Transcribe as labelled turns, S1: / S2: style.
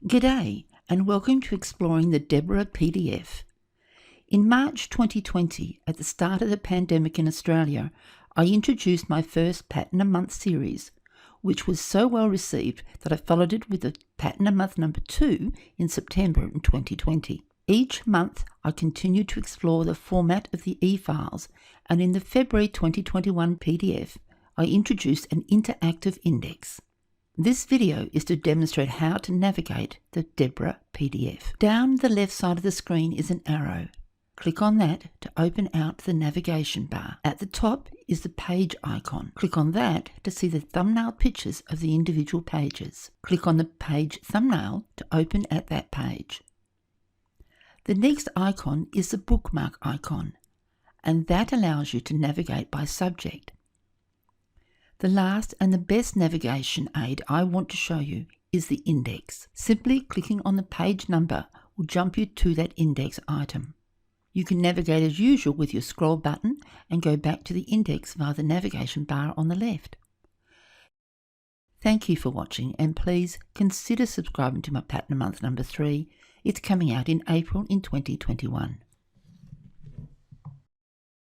S1: G'day and welcome to Exploring the Deborah PDF. In March 2020, at the start of the pandemic in Australia, I introduced my first Pattern-A-Month series, which was so well received that I followed it with the Pattern-A-Month number 2 in September in 2020. Each month I continued to explore the format of the e-files, and in the February 2021 PDF I introduced an interactive index. This video is to demonstrate how to navigate the Deborah PDF. Down the left side of the screen is an arrow. Click on that to open out the navigation bar. At the top is the page icon. Click on that to see the thumbnail pictures of the individual pages. Click on the page thumbnail to open at that page. The next icon is the bookmark icon, and that allows you to navigate by subject. The last and the best navigation aid I want to show you is the index. Simply clicking on the page number will jump you to that index item. You can navigate as usual with your scroll button and go back to the index via the navigation bar on the left. Thank you for watching, and please consider subscribing to my Pattern-A-Month number 3. It's coming out in April in 2021.